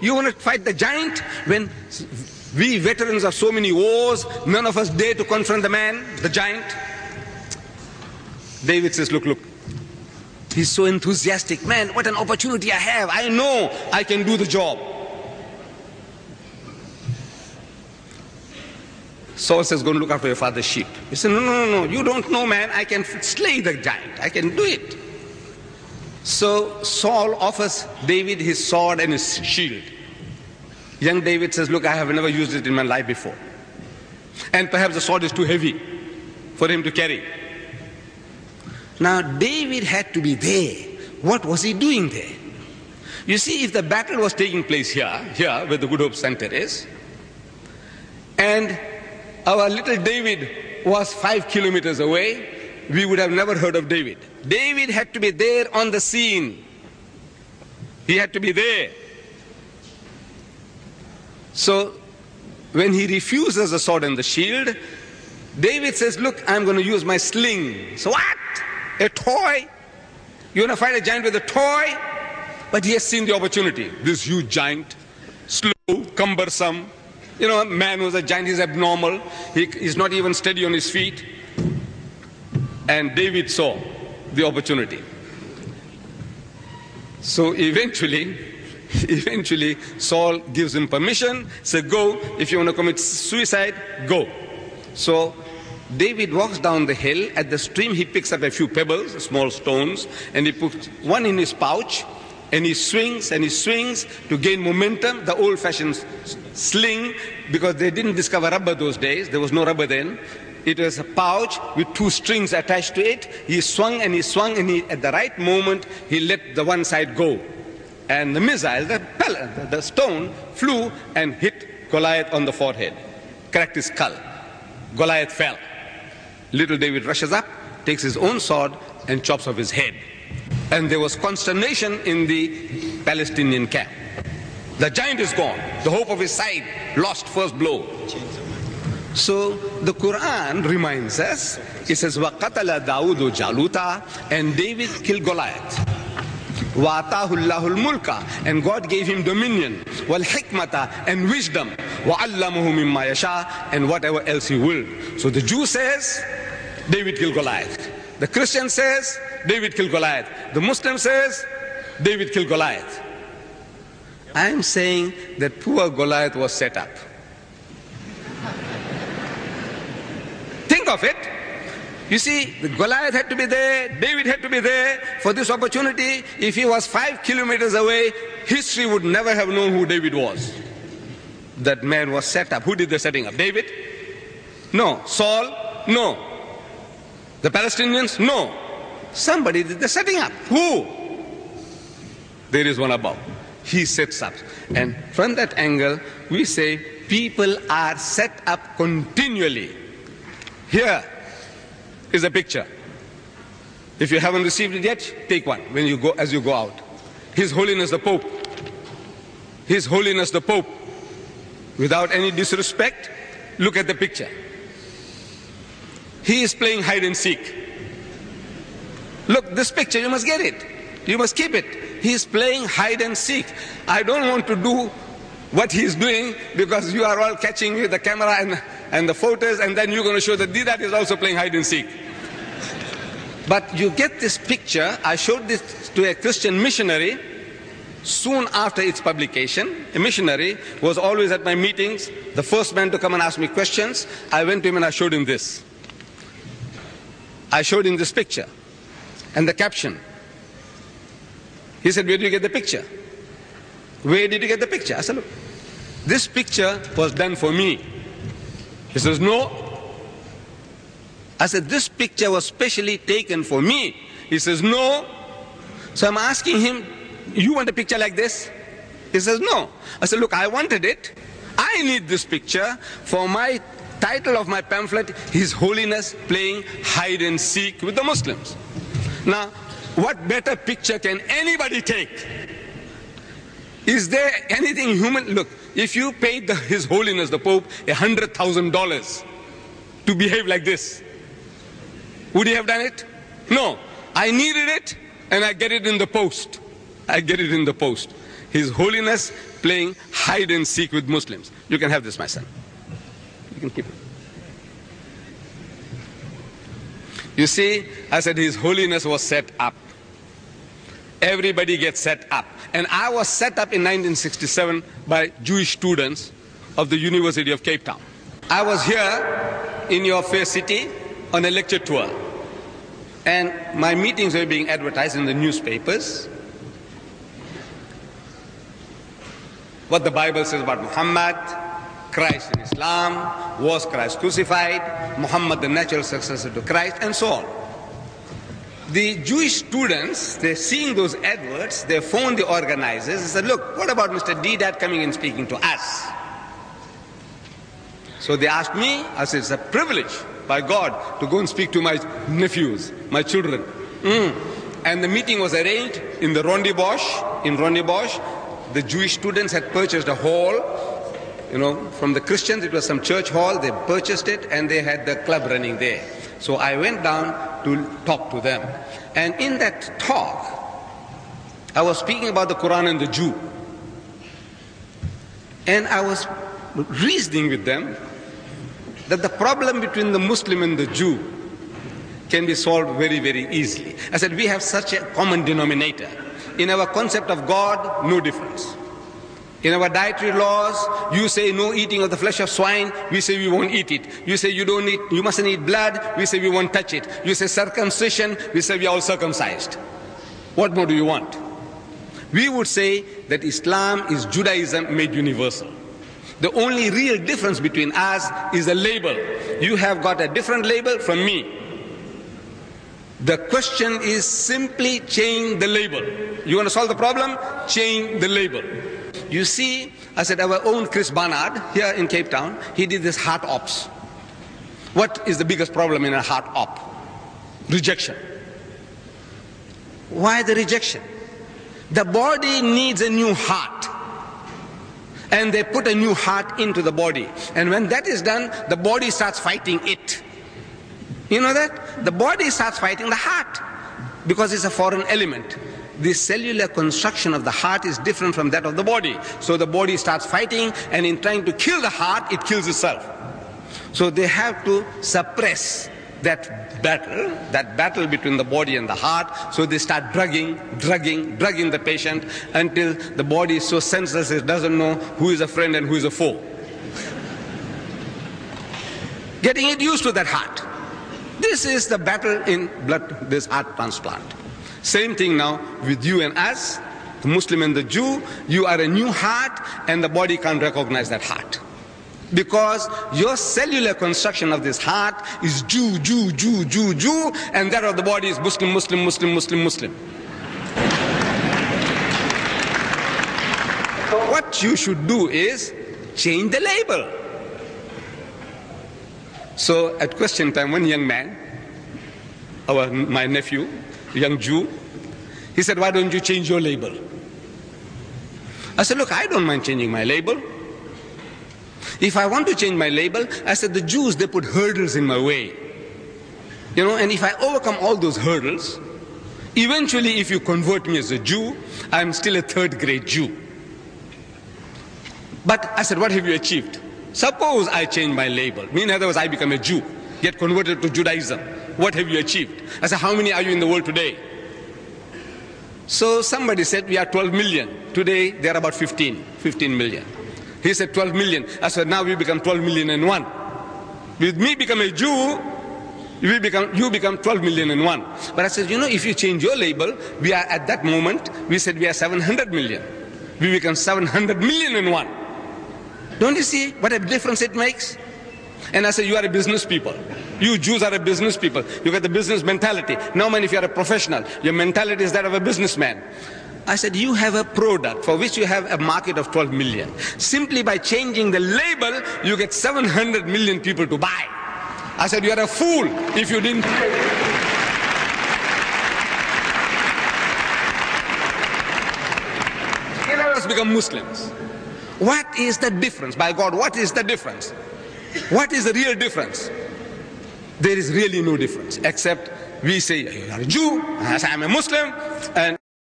You want to fight the giant when we veterans of so many wars, none of us dare to confront the man, the giant? David says, look, look. He's so enthusiastic. Man, what an opportunity I have. I know I can do the job. Saul says, go and look after your father's sheep. He said, no, no, no, no. You don't know, man. I can slay the giant. I can do it. So Saul offers David his sword and his shield. Young David says, look, I have never used it in my life before. And perhaps the sword is too heavy for him to carry. Now, David had to be there. What was he doing there? You see, if the battle was taking place here where the Good Hope Center is, and our little David was 5 kilometers away, we would have never heard of David. David had to be there on the scene. He had to be there. So, when he refuses the sword and the shield, David says, look, I'm going to use my sling. So what? A toy? You want to fight a giant with a toy? But he has seen the opportunity. This huge giant, slow, cumbersome. You know, a man who's a giant is abnormal. He's not even steady on his feet. And David saw the opportunity. So eventually Saul gives him permission, says, go, if you want to commit suicide, go. So David walks down the hill. At the stream, he picks up a few pebbles, small stones, and he puts one in his pouch, and he swings to gain momentum, the old-fashioned sling, because they didn't discover rubber those days. There was no rubber then. It was a pouch with 2 strings attached to it. He swung, and at the right moment, he let the one side go. And the missile, the stone, flew and hit Goliath on the forehead, cracked his skull. Goliath fell. Little David rushes up, takes his own sword and chops off his head. And there was consternation in the Palestinian camp. The giant is gone. The hope of his side lost first blow. So the Quran reminds us, it says, وَقَتَلَ دَاوُدُ جَالُوتَ, and David killed Goliath. وَآتَاهُ اللَّهُ الْمُلْكَ, and God gave him dominion, وَالْحِكْمَةَ, and wisdom, وَعَلَّمُهُ مِمَّا يَشَاءُ, and whatever else he willed. So the Jew says, David killed Goliath. The Christian says, David killed Goliath. The Muslim says, David killed Goliath. I am saying that poor Goliath was set up. Think of it. You see, the Goliath had to be there, David had to be there for this opportunity. If he was 5 kilometers away, history would never have known who David was. That man was set up. Who did the setting up? David? No. Saul? No. The Palestinians? No. Somebody did the setting up. Who? There is one above. He sets up. And from that angle, we say people are set up continually. Here is a picture. If you haven't received it yet, take one when you go, as you go out. His Holiness the Pope. His Holiness the Pope. Without any disrespect, look at the picture. He is playing hide and seek. Look, this picture, you must get it. You must keep it. He is playing hide and seek. I don't want to do what he is doing because you are all catching with the camera and the photos, and then you're going to show that Deedat is also playing hide and seek. But you get this picture. I showed this to a Christian missionary soon after its publication. A missionary was always at my meetings, the first man to come and ask me questions. I went to him and I showed him this. I showed him this picture and the caption. He said, where did you get the picture? Where did you get the picture? I said, look, this picture was done for me. He says, no. I said, this picture was specially taken for me. He says, no. So I'm asking him, you want a picture like this? He says, no. I said, look, I wanted it. I need this picture for my title of my pamphlet, His Holiness Playing Hide and Seek with the Muslims. Now, what better picture can anybody take? Is there anything human? Look, if you paid His Holiness the Pope $100,000 to behave like this, would he have done it? No. I needed it and I get it in the post. I get it in the post. His Holiness playing hide and seek with Muslims. You can have this, my son. You can keep it. You see, I said His Holiness was set up. Everybody gets set up. And I was set up in 1967 by Jewish students of the University of Cape Town. I was here in your fair city on a lecture tour. And my meetings were being advertised in the newspapers. What the Bible says about Muhammad, Christ in Islam, was Christ crucified, Muhammad the natural successor to Christ, and so on. The Jewish students, they're seeing those adverts, they phoned the organizers and said, look, what about Mr. Deedat coming and speaking to us? So they asked me, I said, it's a privilege by God to go and speak to my nephews, my children. And the meeting was arranged in the Rondebosch. In Rondebosch, the Jewish students had purchased a hall. You know, from the Christians, it was some church hall. They purchased it and they had the club running there. So I went down to talk to them. And in that talk, I was speaking about the Quran and the Jew. And I was reasoning with them that the problem between the Muslim and the Jew can be solved very, very easily. I said, we have such a common denominator. In our concept of God, no difference. In our dietary laws, you say no eating of the flesh of swine, we say we won't eat it. You say you mustn't eat blood, we say we won't touch it. You say circumcision, we say we are all circumcised. What more do you want? We would say that Islam is Judaism made universal. The only real difference between us is a label. You have got a different label from me. The question is simply change the label. You want to solve the problem? Change the label. You see, I said our own Chris Barnard here in Cape Town, he did this heart ops. What is the biggest problem in a heart op? Rejection. Why the rejection? The body needs a new heart. And they put a new heart into the body. And when that is done, the body starts fighting it. You know that? The body starts fighting the heart because it's a foreign element. The cellular construction of the heart is different from that of the body. So the body starts fighting, and in trying to kill the heart, it kills itself. So they have to suppress that battle between the body and the heart. So they start drugging the patient until the body is so senseless it doesn't know who is a friend and who is a foe. Getting it used to that heart. This is the battle in blood, this heart transplant. Same thing now with you and us, the Muslim and the Jew. You are a new heart and the body can't recognize that heart. Because your cellular construction of this heart is Jew, and that of the body is Muslim. What you should do is change the label. So at question time, one young man, my nephew, young Jew, he said, why don't you change your label? I said, look, I don't mind changing my label. If I want to change my label, I said, the Jews, they put hurdles in my way. You know, and if I overcome all those hurdles, eventually if you convert me as a Jew, I'm still a third-grade Jew. But I said, what have you achieved? Suppose I change my label. In other words, I become a Jew, get converted to Judaism. What have you achieved? I said, how many are you in the world today? So somebody said, we are 12 million. Today, there are about 15 million. He said 12 million. I said, now we become 12 million and one. With me become a Jew, you become 12 million and one. But I said, you know, if you change your label, we are at that moment, we said we are 700 million. We become 700 million and one. Don't you see what a difference it makes? And I said, you are a business people. You Jews are a business people. You got the business mentality. Now, man, if you are a professional, your mentality is that of a businessman. I said, you have a product for which you have a market of 12 million. Simply by changing the label, you get 700 million people to buy. I said, you are a fool if you didn't. Let us become Muslims. What is the difference? By God, what is the difference? What is the real difference? There is really no difference, except we say, you are a Jew, I say I'm a Muslim, and